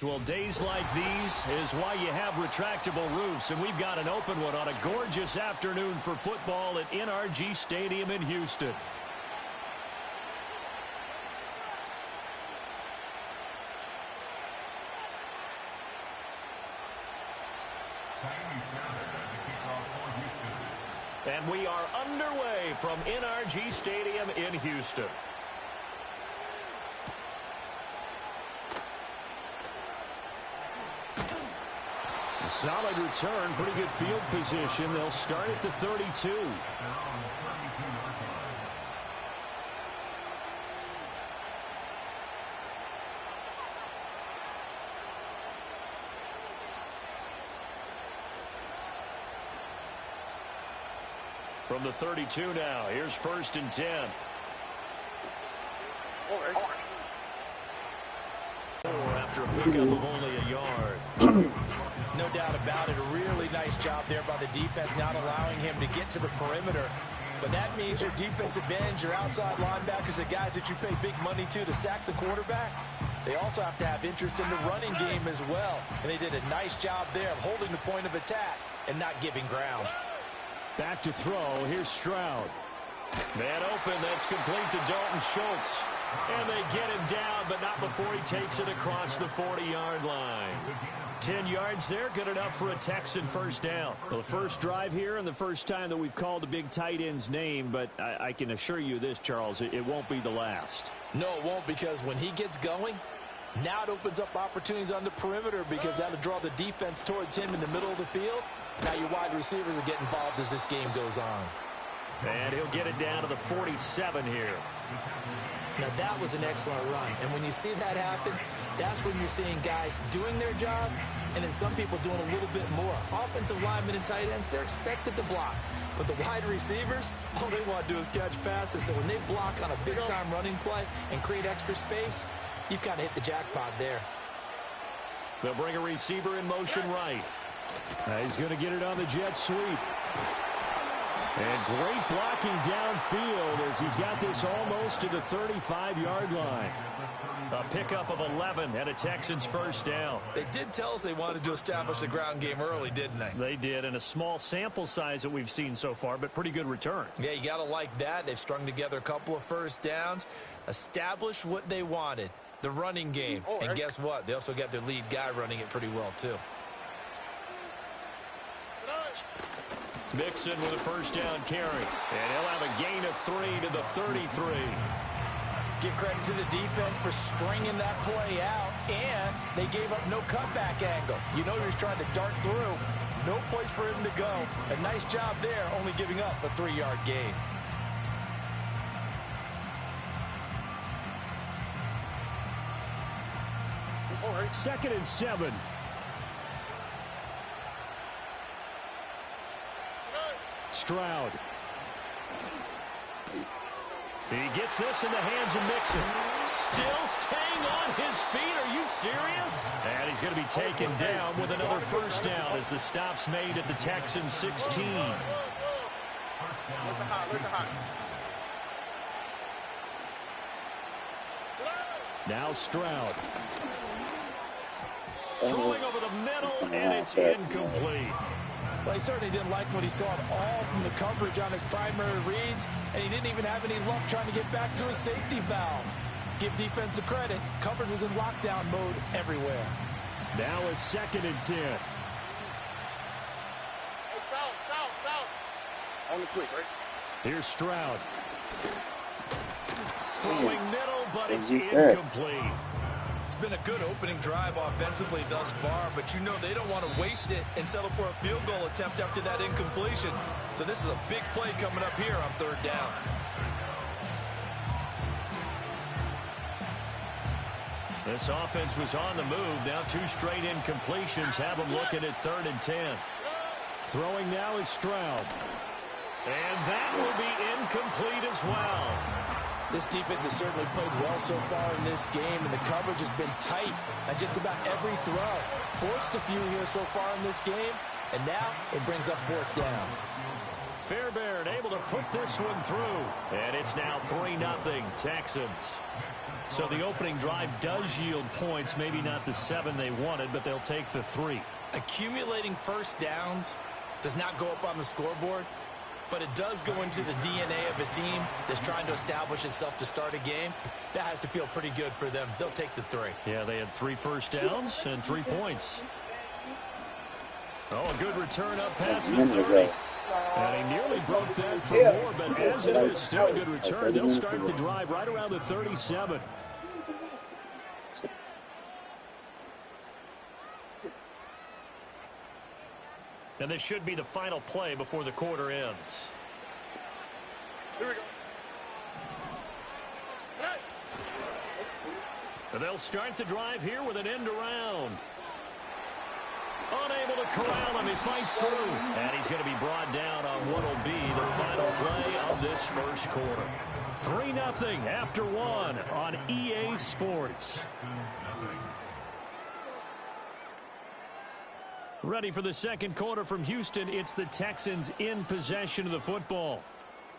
Well, days like these is why you have retractable roofs, and we've got an open one on a gorgeous afternoon for football at NRG Stadium in Houston. And we are underway from NRG Stadium in Houston. A solid return, pretty good field position. They'll start at the 32. From the 32 now, here's 1st and 10. After a pickup of only a yard. No doubt about it. A really nice job there by the defense, not allowing him to get to the perimeter. But that means your defensive ends, your outside linebackers, the guys that you pay big money to sack the quarterback, they also have to have interest in the running game as well. And they did a nice job there of holding the point of attack and not giving ground. Back to throw. Here's Stroud. Man open. That's complete to Dalton Schultz. And they get him down, but not before he takes it across the 40-yard line. 10 yards there, good enough for a Texan first down. Well, the first drive here and the first time that we've called a big tight end's name, but I can assure you this, Charles, it won't be the last. No, it won't, because when he gets going, now it opens up opportunities on the perimeter because that'll draw the defense towards him in the middle of the field. Now your wide receivers will get involved as this game goes on. And he'll get it down to the 47 here. Now that was an excellent run, and when you see that happen, that's when you're seeing guys doing their job and then some people doing a little bit more. Offensive linemen and tight ends, they're expected to block. But the wide receivers, all they want to do is catch passes. So when they block on a big-time running play and create extra space, you've kind of hit the jackpot there. They'll bring a receiver in motion right. He's going to get it on the jet sweep. And great blocking downfield as he's got this almost to the 35-yard line. A pickup of 11 and a Texans first down. They did tell us they wanted to establish the ground game early, didn't they? They did, and a small sample size that we've seen so far, but pretty good return. Yeah, you got to like that. They've strung together a couple of first downs, established what they wanted, the running game. And guess what? They also got their lead guy running it pretty well, too. Mixon with a first down carry. And he'll have a gain of 3 to the 33. Give credit to the defense for stringing that play out, and they gave up no cutback angle. You know you're trying to dart through. No place for him to go. A nice job there, only giving up a 3-yard gain. All right, 2nd and 7. Stroud. He gets this in the hands of Mixon. Still staying on his feet. Are you serious? And he's going to be taken down with another first down as the stop's made at the Texans 16. Now Stroud. Throwing over the middle, and it's incomplete. Well, he certainly didn't like what he saw at all from the coverage on his primary reads, and he didn't even have any luck trying to get back to his safety valve. Give defense credit. Coverage was in lockdown mode everywhere. Now a 2nd and 10. Hey, foul. On the quick, right? Here's Stroud. Throwing middle, but it's incomplete. It's been a good opening drive offensively thus far, but you know they don't want to waste it and settle for a field goal attempt after that incompletion. So this is a big play coming up here on 3rd down. This offense was on the move. Now 2 straight incompletions have them looking at 3rd and 10. Throwing now is Stroud. And that will be incomplete as well. This defense has certainly played well so far in this game, and the coverage has been tight on just about every throw. Forced a few here so far in this game, and now it brings up 4th down. Fairbairn able to put this one through, and it's now 3-0 Texans. So the opening drive does yield points, maybe not the 7 they wanted, but they'll take the 3. Accumulating first downs does not go up on the scoreboard, but it does go into the DNA of a team that's trying to establish itself to start a game. That has to feel pretty good for them. They'll take the 3. Yeah, they had 3 first downs and 3 points. Oh, a good return up past the 30. And he nearly broke that for more, but as it is, still a good return. They'll start the drive right around the 37. And this should be the final play before the quarter ends. Here we go. And they'll start the drive here with an end around. Unable to corral him. He fights through. And he's going to be brought down on what will be the final play of this first quarter. 3-0 after 1 on EA Sports. Ready for the second quarter from Houston. It's the Texans in possession of the football,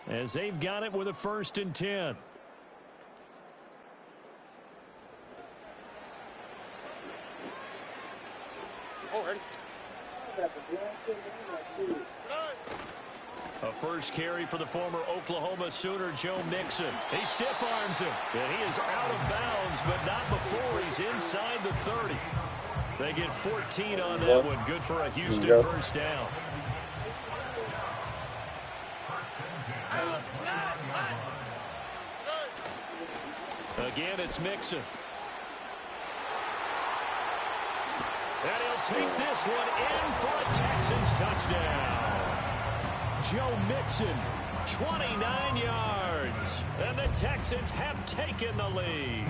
as they've got it with a 1st and 10. A first carry for the former Oklahoma Sooner, Joe Mixon. He stiff arms him, and he is out of bounds, but not before he's inside the 30. They get 14 on that one. Good for a Houston first down. Again, it's Mixon. And he'll take this one in for a Texans touchdown. Joe Mixon, 29 yards. And the Texans have taken the lead.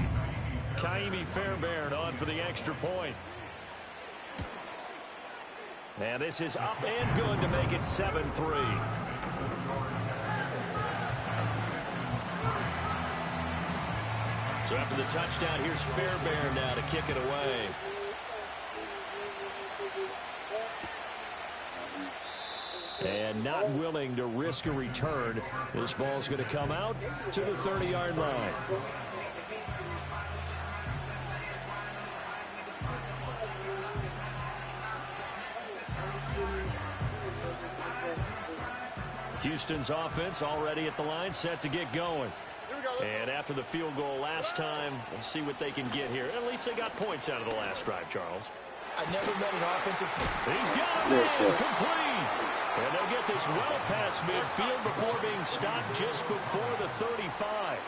Kaimi Fairbairn on for the extra point. And this is up and good to make it 7-3. So after the touchdown, here's Fairbairn now to kick it away. And not willing to risk a return. This ball's going to come out to the 30-yard line. Houston's offense already at the line, set to get going. And after the field goal last time, we'll see what they can get here. At least they got points out of the last drive, Charles. I never met an offensive. He's got it, complete. And they'll get this well past midfield before being stopped just before the 35.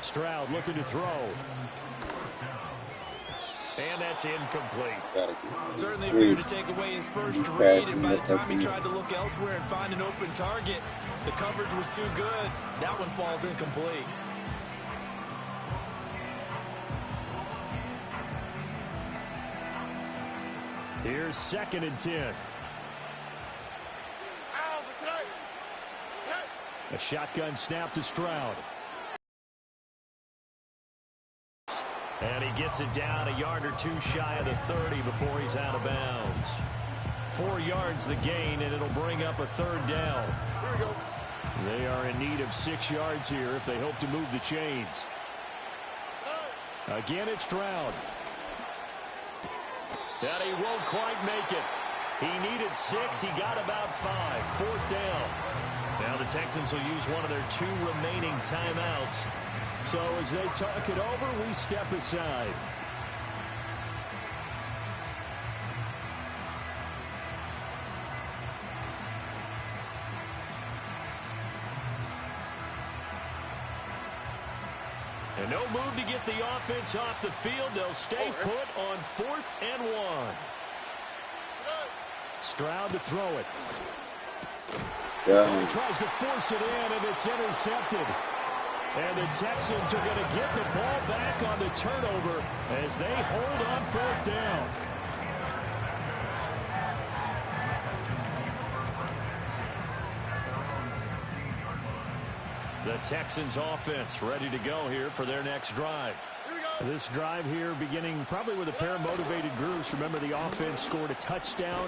Stroud looking to throw. And that's incomplete. Certainly appeared to take away his first read, and by the time he tried to look elsewhere and find an open target, the coverage was too good. That one falls incomplete. Here's 2nd and 10. A shotgun snap to Stroud. And he gets it down a yard or two shy of the 30 before he's out of bounds. 4 yards the gain, and it'll bring up a 3rd down. Here we go. They are in need of 6 yards here if they hope to move the chains. Again, it's Stroud. And he won't quite make it. He needed 6. He got about 5. 4th down. Now the Texans will use one of their 2 remaining timeouts. So as they talk it over, we step aside. And no move to get the offense off the field. They'll stay put on 4th and 1. Stroud to throw it. He tries to force it in, and it's intercepted. And the Texans are going to get the ball back on the turnover as they hold on 4th down. The Texans offense ready to go here for their next drive. Here we go. This drive here beginning probably with a pair of motivated groups. Remember, the offense scored a touchdown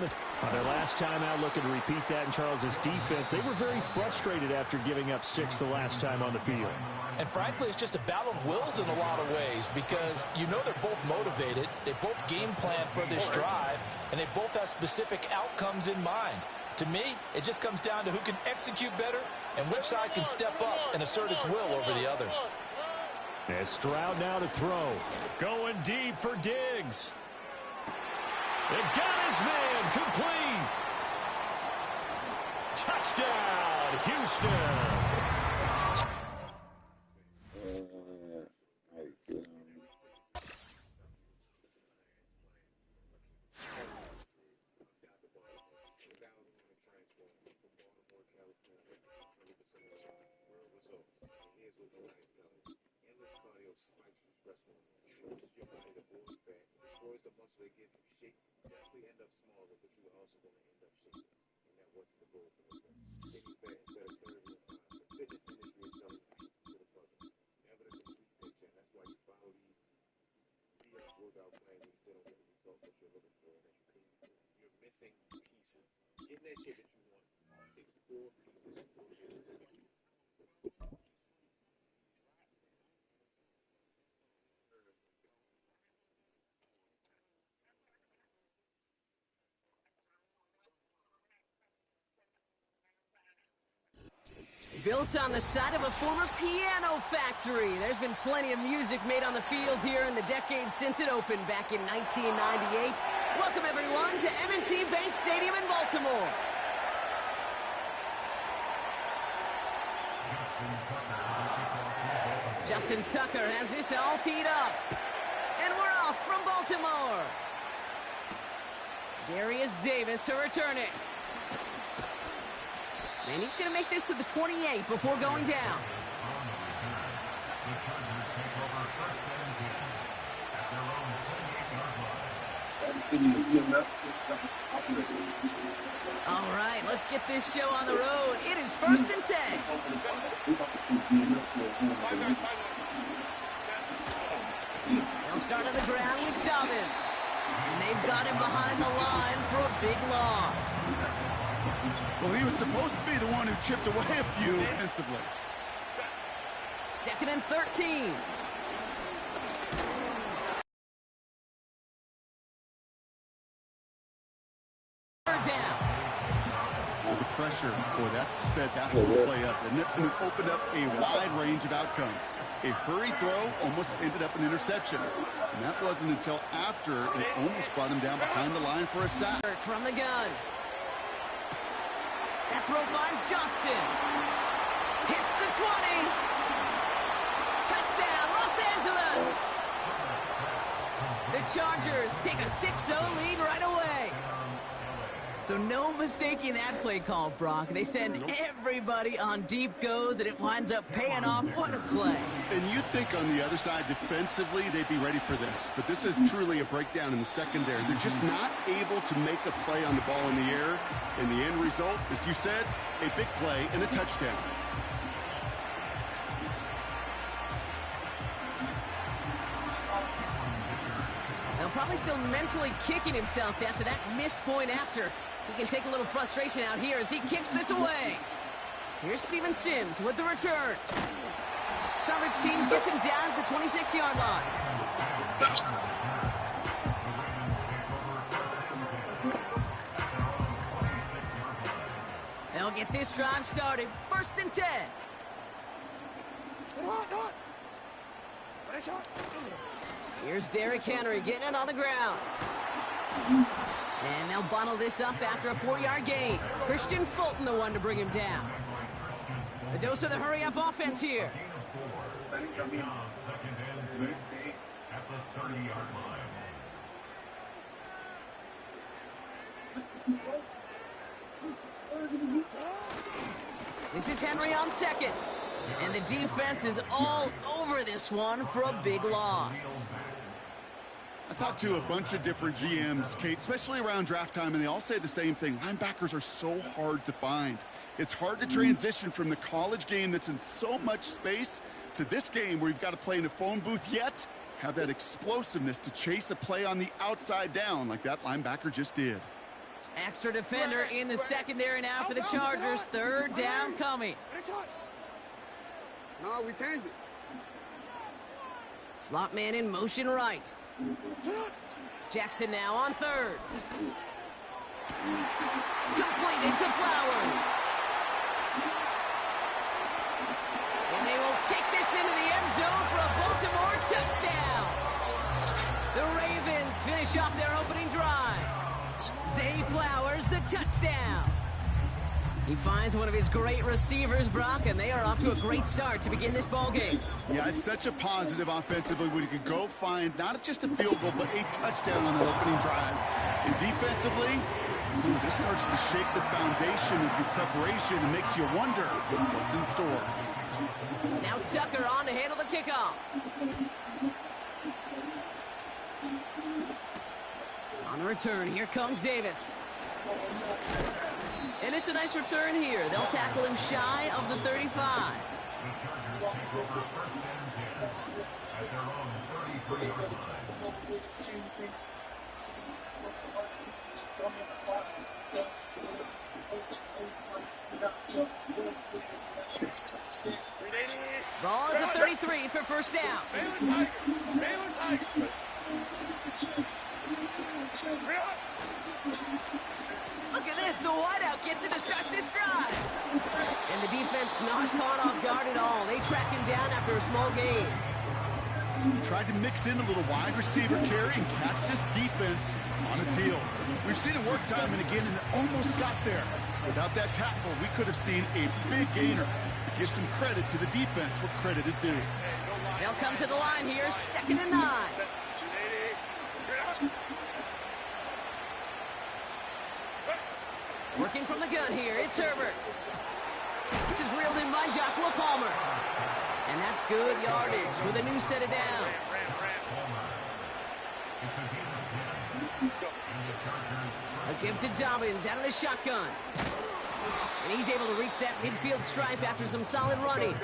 their last time out, looking to repeat that in Charles's defense. They were very frustrated after giving up 6 the last time on the field. And frankly, it's just a battle of wills in a lot of ways because you know they're both motivated. They both game plan for this drive, and they both have specific outcomes in mind. To me, it just comes down to who can execute better and which side can step up and assert its will over the other. And Stroud now to throw. Going deep for Diggs. It got his man complete. Touchdown, Houston. Destroys the muscle, it gives you shape. Definitely end up smaller, but you also going to end up shaking. And that wasn't the goal for the skinny fat instead of curvy. The fitness industry is selling pieces to the public. Never the complete picture, and that's why you follow these workout plans and you still don't get the results that you're looking for and that you paid for. You're missing pieces. Getting that shape that you want takes 4 pieces in order to get it to the Built on the side of a former piano factory. There's been plenty of music made on the field here in the decade since it opened back in 1998. Welcome, everyone, to M&T Bank Stadium in Baltimore. Justin Tucker has this all teed up. And we're off from Baltimore. Darius Davis to return it. And he's going to make this to the 28 before going down. All right, let's get this show on the road. It is 1st and 10. They'll start on the ground with Dobbins. And they've got him behind the line for a big loss. Well, he was supposed to be the one who chipped away a few defensively. 2nd and 13. Third down. Well, the pressure, boy, that sped that whole play up, and it opened up a wide range of outcomes. A hurried throw almost ended up an interception. And that wasn't until after they almost brought him down behind the line for a sack. From the gun. That throw finds Johnston. Hits the 20. Touchdown, Los Angeles. The Chargers take a 6-0 lead right away. So no mistaking that play call, Brock. They send everybody on deep goes, and it winds up paying off. What a play. And you'd think on the other side, defensively, they'd be ready for this. But this is truly a breakdown in the secondary. They're just not able to make a play on the ball in the air. And the end result, as you said, a big play and a touchdown. Now probably still mentally kicking himself after that missed point after. He can take a little frustration out here as he kicks this away. Here's Steven Sims with the return. Coverage team gets him down at the 26-yard line. They'll get this drive started. 1st and 10. Here's Derrick Henry getting it on the ground. And they'll bottle this up after a 4-yard gain. Christian Fulton the one to bring him down. A dose of the hurry-up offense here. This is Henry on 2nd. And the defense is all over this one for a big loss. I talked to a bunch of different GMs, Kate, especially around draft time, and they all say the same thing. Linebackers are so hard to find. It's hard to transition from the college game that's in so much space to this game where you've got to play in a phone booth, yet have that explosiveness to chase a play on the outside down like that linebacker just did. Extra defender in the secondary now for the Chargers. Third down coming. No, we changed it. Slot man in motion right. Jackson now on third. Completed to Flowers. And they will take this into the end zone for a Baltimore touchdown. The Ravens finish off their opening drive. Zay Flowers, the touchdown. He finds one of his great receivers, Brock, and they are off to a great start to begin this ball game. Yeah, it's such a positive offensively when you could go find not just a field goal, but a touchdown on the opening drive. And defensively, this starts to shake the foundation of your preparation and makes you wonder what's in store. Now Tucker on to handle the kickoff. On the return, here comes Davis. And it's a nice return here. They'll tackle him shy of the 35. Ball at the 33 for first down. Look at this, the wideout gets it to start this drive. And the defense not caught off guard at all. They track him down after a small gain. Tried to mix in a little wide receiver carry and catch this defense on its heels. We've seen it work time and again, and it almost got there. Without that tackle, we could have seen a big gainer. Give some credit to the defense where credit is due. They'll come to the line here, 2nd and 9. Working from the gun here, it's Herbert. This is reeled in by Joshua Palmer. And that's good yardage with a new set of downs. A give to Dobbins out of the shotgun. And he's able to reach that midfield stripe after some solid running.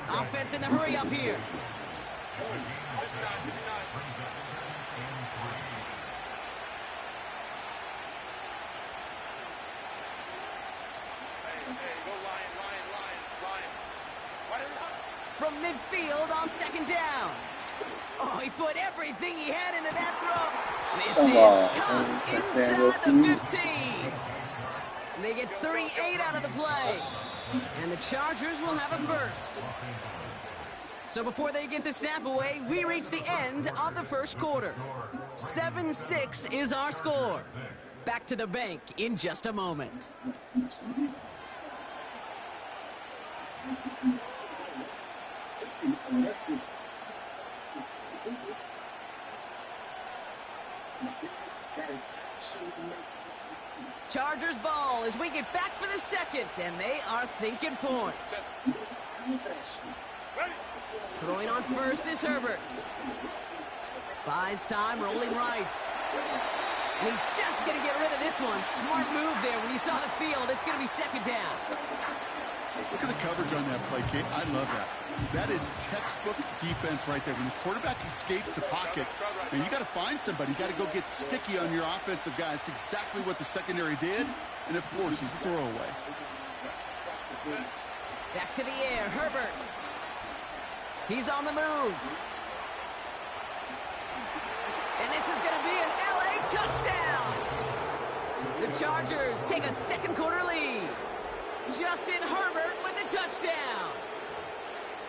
Offense in the hurry up here. From midfield on 2nd down. Oh, he put everything he had into that throw. This is caught inside the 15. And they get 38 out of the play. And the Chargers will have a first. So before they get the snap away, we reach the end of the first quarter. 7-6 is our score. Back to the bank in just a moment. Chargers ball as we get back for the second, and they are thinking points. Throwing on first is Herbert. Buys time, rolling right. And he's just going to get rid of this one. Smart move there. When you saw the field, it's going to be 2nd down. Look at the coverage on that play, Kate. I love that. That is textbook defense right there. When the quarterback escapes the pocket, man, you got to find somebody. You got to go get sticky on your offensive guy. It's exactly what the secondary did, and it forces the throwaway. Back to the air, Herbert. He's on the move. And this is going to be an LA touchdown. The Chargers take a second quarter lead. Justin Herbert with the touchdown.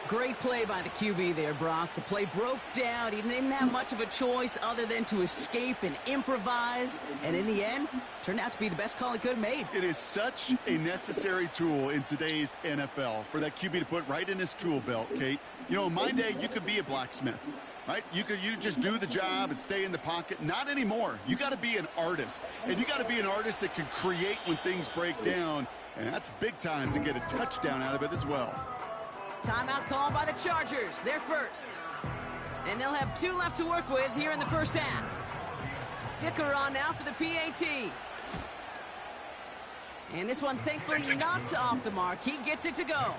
Great play by the QB there, Brock. The play broke down. He didn't have much of a choice other than to escape and improvise. And in the end, turned out to be the best call he could have made. It is such a necessary tool in today's NFL for that QB to put right in his tool belt, Kate. You know, in my day, you could be a blacksmith, right? You just do the job and stay in the pocket. Not anymore. You got to be an artist. And you got to be an artist that can create when things break down. And that's big time to get a touchdown out of it as well. Timeout called by the Chargers. They're first. And they'll have 2 left to work with here in the first half. Dicker on now for the PAT. And this one, thankfully, not off the mark. He gets it to go.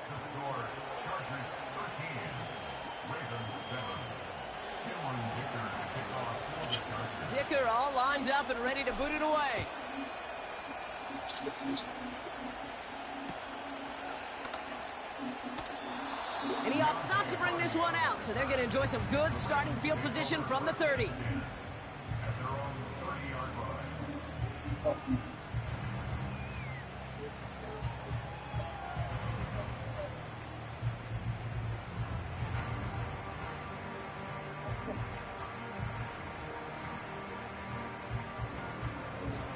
together, all lined up and ready to boot it away. And he opts not to bring this one out, so they're going to enjoy some good starting field position from the 30.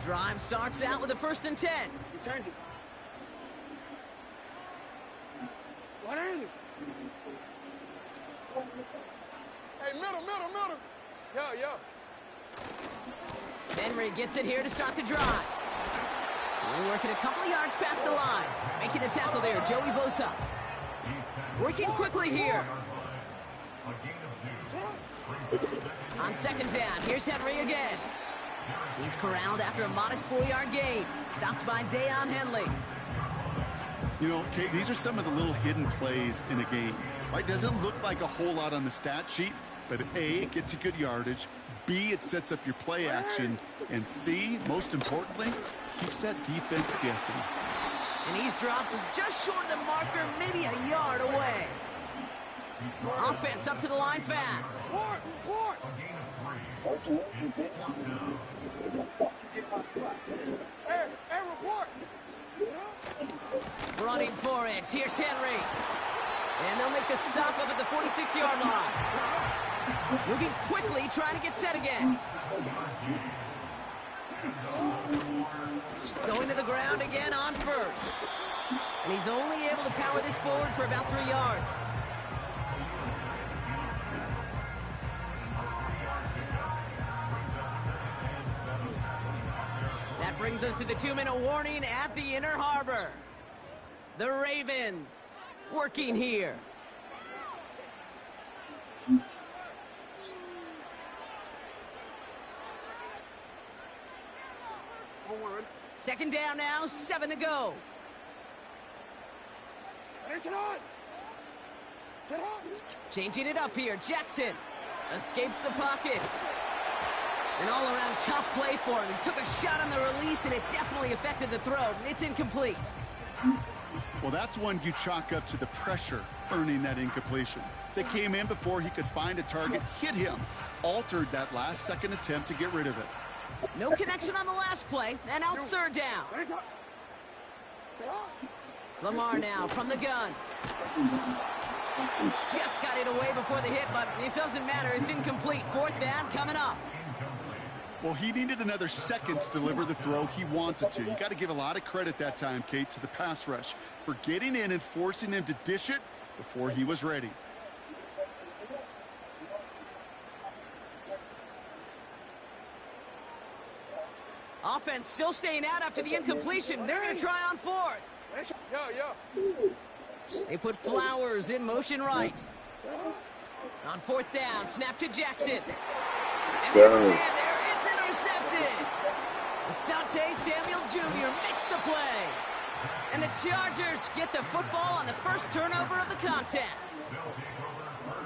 Drive starts out with a 1st and 10. Return it. What are you? Hey, middle. Yeah. Henry gets it here to start the drive. We're working a couple of yards past the line. Making the tackle there, Joey Bosa. Working quickly here. On 2nd down, here's Henry again. He's corralled after a modest 4-yard gain. Stopped by Deion Henley. You know, Kate, these are some of the little hidden plays in a game, right? Doesn't look like a whole lot on the stat sheet, but A, it gets you good yardage. B, it sets up your play action. And C, most importantly, keeps that defense guessing. And he's dropped just short of the marker, maybe a yard away. Offense up to the line fast. Report. Hey, report. Running for it. Here's Henry. And they'll make the stop up at the 46-yard line. Moving quickly, trying to get set again. Going to the ground again on 1st. And he's only able to power this forward for about 3 yards. That brings us to the 2-minute warning at the Inner Harbor. The Ravens working here. Second down now, 7 to go. Changing it up here, Jackson escapes the pocket. An all-around tough play for him. He took a shot on the release, and it definitely affected the throw. It's incomplete. Well, that's one you chalk up to the pressure earning that incompletion. They came in before he could find a target, hit him, altered that last-second attempt to get rid of it. No connection on the last play, and now it's 3rd down. Lamar now from the gun. Just got it away before the hit, but it doesn't matter. It's incomplete. 4th down coming up. Well, he needed another second to deliver the throw he wanted to. You got to give a lot of credit that time, Kate, to the pass rush for getting in and forcing him to dish it before he was ready. Offense still staying out after the incompletion. They're going to try on 4th. They put Flowers in motion right. On 4th down, snap to Jackson. And there's a man there. It's intercepted. Asante Samuel Jr. makes the play. And the Chargers get the football on the first turnover of the contest.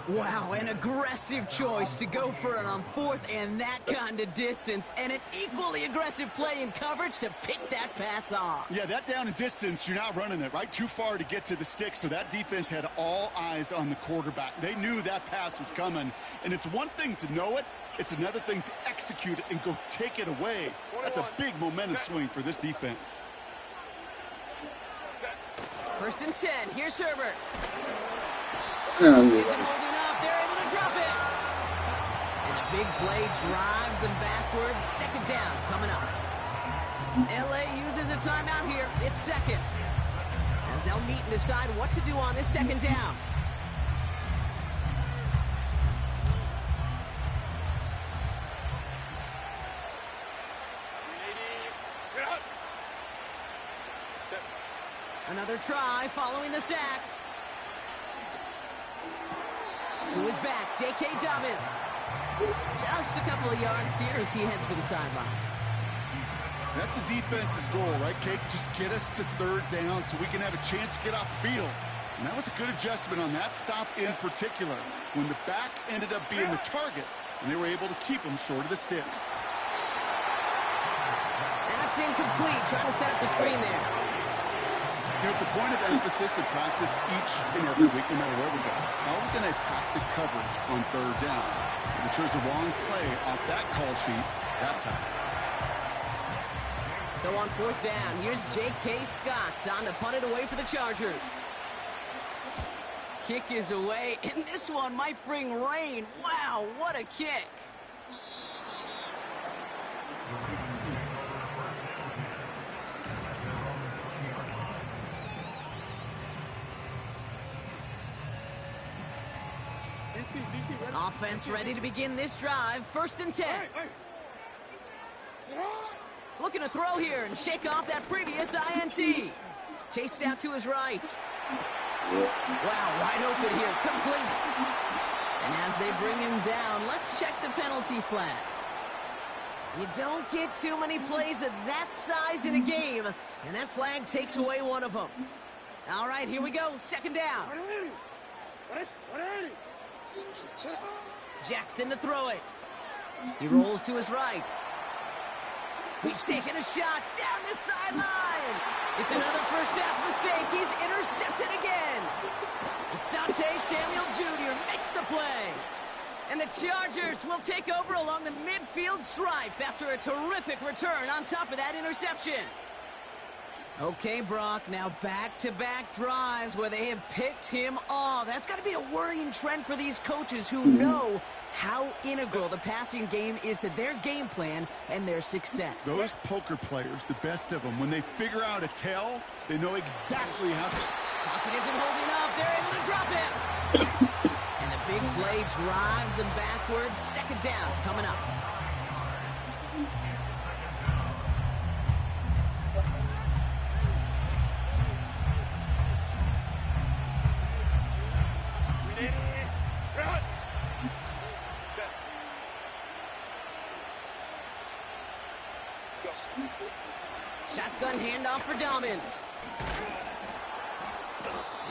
Wow, an aggressive choice to go for it on 4th and that kind of distance. And an equally aggressive play in coverage to pick that pass off. Yeah, that down and distance, you're not running it, right? Too far to get to the stick, so that defense had all eyes on the quarterback. They knew that pass was coming. And it's one thing to know it. It's another thing to execute it and go take it away. That's a big momentum swing for this defense. 1st and 10. Here's Herbert. Isn't holding up. They're able to drop it. And the big play drives them backwards. 2nd down coming up. LA uses a timeout here. It's 2nd. As they'll meet and decide what to do on this 2nd down. Another try following the sack. To his back, J.K. Dobbins. Just a couple of yards here as he heads for the sideline. That's a defense's goal, right, Kate? Just get us to 3rd down so we can have a chance to get off the field. And that was a good adjustment on that stop in particular, when the back ended up being the target, and they were able to keep him short of the sticks. It's incomplete. Trying to set up the screen there. It's a point of emphasis in practice each and every week, no matter where we go. How are we going to attack the coverage on third down? If we chose the wrong play off that call sheet that time. So on fourth down, here's J.K. Scott on to punt it away for the Chargers. Kick is away, and this one might bring rain. Wow, what a kick. Offense ready to begin this drive. 1st and 10. Looking to throw here and shake off that previous INT. Chased out to his right. Wow, wide open here. Complete. And as they bring him down, let's check the penalty flag. You don't get too many plays of that size in a game, and that flag takes away one of them. All right, here we go. 2nd down. Jackson to throw it. He rolls to his right. He's taking a shot down the sideline. It's another first half mistake. He's intercepted again. Asante Samuel Jr. makes the play. And the Chargers will take over along the midfield stripe after a terrific return on top of that interception. Okay, Brock, now back-to-back drives where they have picked him off. That's got to be a worrying trend for these coaches who know how integral the passing game is to their game plan and their success. Those poker players, the best of them, when they figure out a tell, they know exactly how to... Pocket isn't holding up. They're able to drop him. And the big play drives them backwards. 2nd down coming up. Shotgun handoff for Dobbins.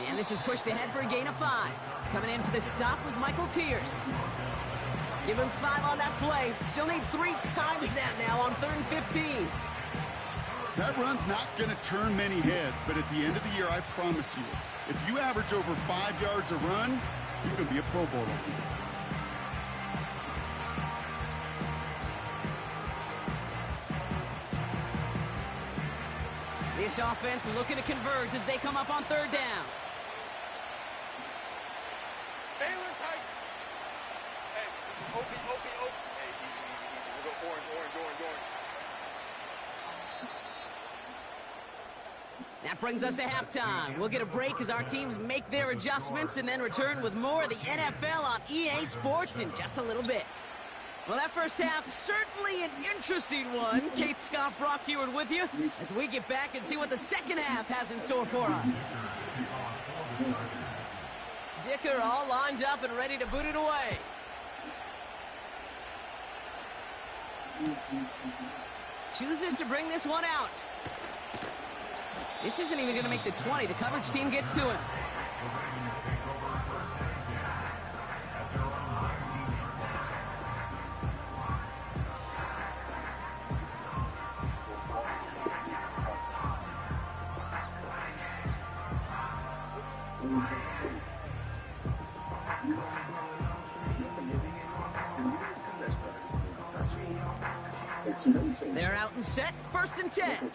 And this is pushed ahead for a gain of 5. Coming in for the stop was Michael Pierce. Give him 5 on that play. Still need 3 times that now on 3rd and 15. That run's not going to turn many heads, but at the end of the year, I promise you, if you average over 5 yards a run, you can be a Pro Bowler. This offense looking to converge as they come up on 3rd down. Baylor tight. Hey, open. Hey, easy. We'll go orange. That brings us to halftime. We'll get a break as our teams make their adjustments and then return with more of the NFL on EA Sports in just a little bit. Well, that first half, certainly an interesting one. Kate Scott, Brock Heward with you as we get back and see what the second half has in store for us. Dicker all lined up and ready to boot it away. Chooses to bring this one out. This isn't even going to make the 20. The coverage team gets to him. They're out and set. 1st and 10.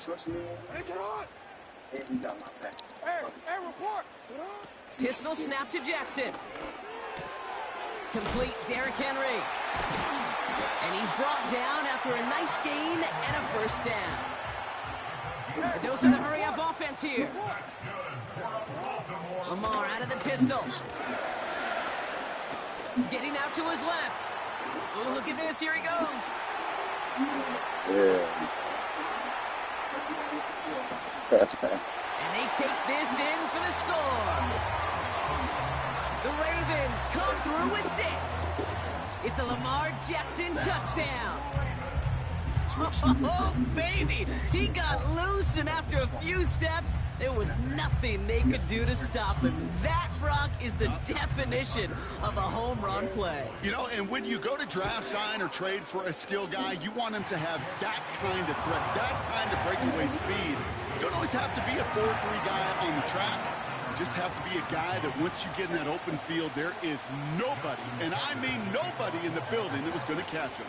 Hey, report. Pistol snap to Jackson. Complete, Derrick Henry. And he's brought down after a nice gain and a first down. A dose of the hurry-up offense here. Lamar out of the pistol. Getting out to his left. Oh, look at this. Here he goes. Yeah. And they take this in for the score. The Ravens come through with 6. It's a Lamar Jackson touchdown. Oh, baby! He got loose, and after a few steps, there was nothing they could do to stop him. That, Brock, is the definition of a home run play. You know, and when you go to draft, sign, or trade for a skill guy, you want him to have that kind of threat, that kind of breakaway speed. You don't always have to be a 4-3 guy on the track. You just have to be a guy that once you get in that open field, there is nobody, and I mean nobody in the building that was going to catch him.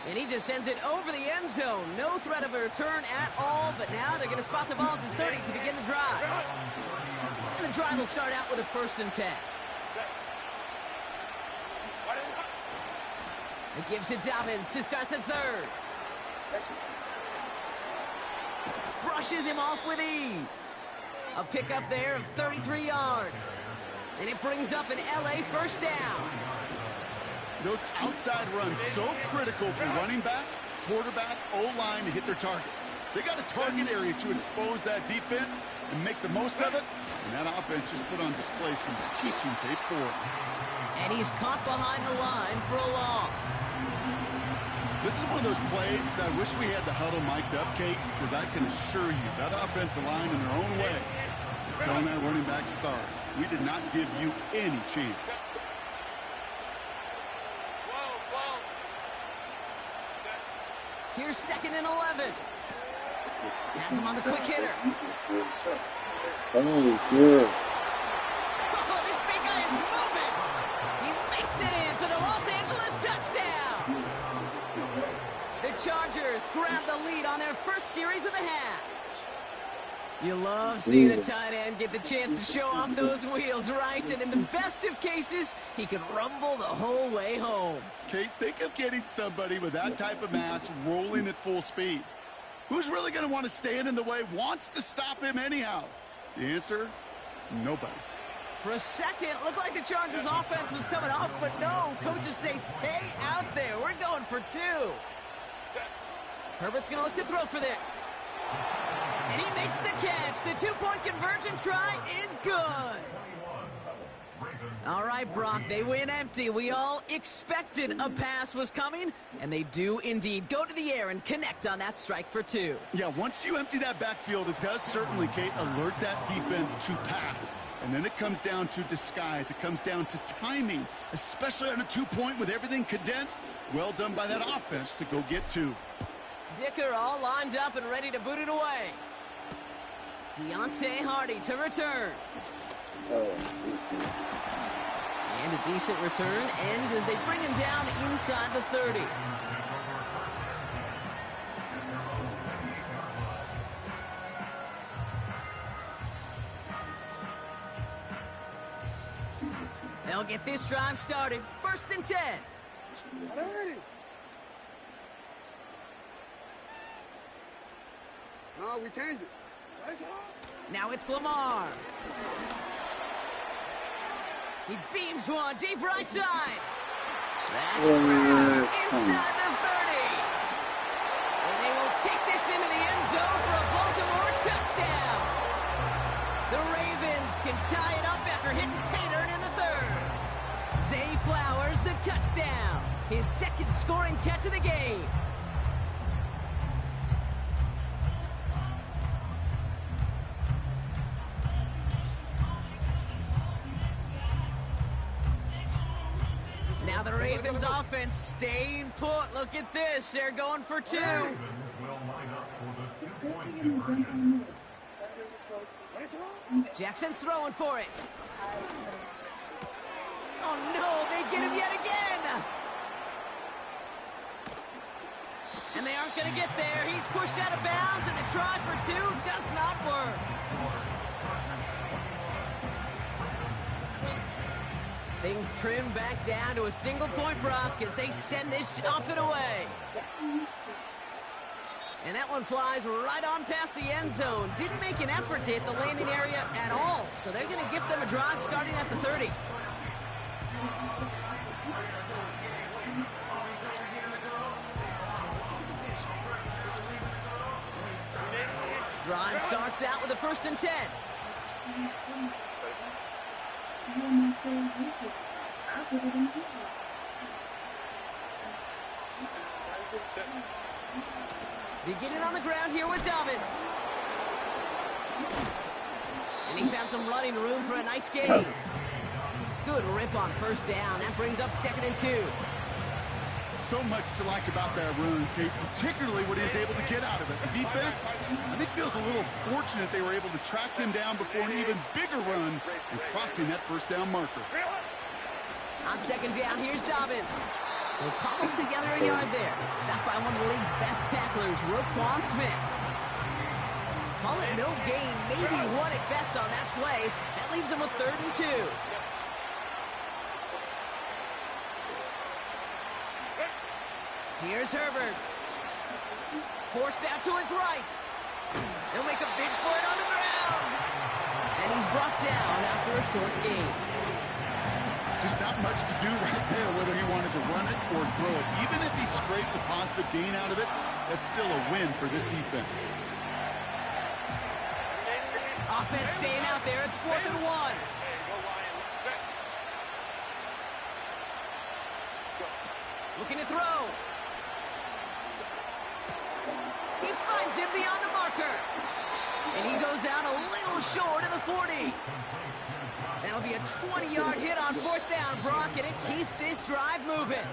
And he just sends it over the end zone. No threat of a return at all, but now they're going to spot the ball at the 30 to begin the drive. And the drive will start out with a 1st and 10. They give to Dobbins to start the 3rd. Brushes him off with ease. A pickup there of 33 yards. And it brings up an LA 1st down. Those outside runs so critical for running back, quarterback, O-line to hit their targets. They got a target area to expose that defense and make the most of it. And that offense just put on display some teaching tape for him. And he's caught behind the line for a loss. This is one of those plays that I wish we had the huddle mic'd up, Kate, because I can assure you that offensive line in their own way is telling that running back, sorry, we did not give you any chance. Here's 2nd and 11. Has him on the quick hitter. Oh, this big guy is moving. He makes it in for the Los Angeles touchdown. The Chargers grab the lead on their 1st series of the half. You love seeing a tight end get the chance to show off those wheels, right? And in the best of cases, he could rumble the whole way home. Kate, think of getting somebody with that type of mass rolling at full speed. Who's really going to want to stand in the way, wants to stop him anyhow? The answer, nobody. For a second, looked like the Chargers offense was coming off, but no. Coaches say, stay out there. We're going for 2. Herbert's going to look to throw for this. And he makes the catch. The 2-point conversion try is good. All right, Brock, they win empty. We all expected a pass was coming, and they do indeed go to the air and connect on that strike for 2. Yeah, once you empty that backfield, it does certainly, Kate, alert that defense to pass. And then it comes down to disguise. It comes down to timing, especially on a 2-point with everything condensed. Well done by that offense to go get 2. Dicker all lined up and ready to boot it away. Deontay Hardy to return. And a decent return ends as they bring him down inside the 30. They'll get this drive started. 1st and 10. No, we changed it. Now it's Lamar. He beams one deep right side. That's grabbed inside the 30. And they will take this into the end zone for a Baltimore touchdown. The Ravens can tie it up after hitting Payton in the 3rd. Zay Flowers the touchdown. His 2nd scoring catch of the game. Now the Ravens offense staying put. Look at this. They're going for 2. Jackson throwing for it. Oh, no. They get him yet again. And they aren't going to get there. He's pushed out of bounds, and the try for 2 does not work. Things trim back down to a single-point Brock as they send this off and away. And that one flies right on past the end zone. Didn't make an effort to hit the landing area at all. So they're going to give them a drive starting at the 30. Drive starts out with a 1st and 10. Beginning on the ground here with Dobbins. And he found some running room for a nice gain. Good rip on first down. That brings up 2nd and 2. So much to like about that run, Kate, particularly what he was able to get out of it. The defense, I think, feels a little fortunate they were able to track him down before an even bigger run and crossing that first down marker. On 2nd down, here's Dobbins. He'll cobble together a yard there. Stopped by one of the league's best tacklers, Roquan Smith. Call it no gain, maybe one at best on that play. That leaves him with 3rd and 2. Here's Herbert. Forced out to his right. He'll make a bid for it on the ground. And he's brought down after a short gain. Just not much to do right there, whether he wanted to run it or throw it. Even if he scraped a positive gain out of it, that's still a win for this defense. Offense staying out there. It's 4th and 1. Looking to throw. He finds him beyond the marker. And he goes out a little short of the 40. That'll be a 20-yard hit on 4th down, Brock, and it keeps this drive moving.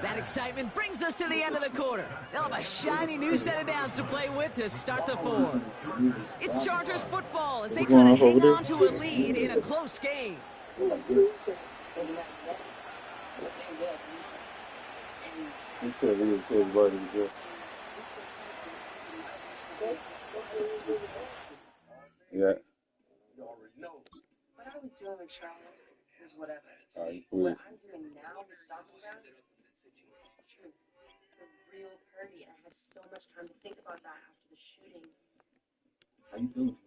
That excitement brings us to the end of the quarter. They'll have a shiny new set of downs to play with to start the 4th. It's Chargers football as they try to hang on to a lead in a close game. Yeah. What I was doing with Charlotte was whatever. Sorry. What I'm doing now with Stockton is the truth. The real Purdy. I had so much time to think about that after the shooting. How you feeling?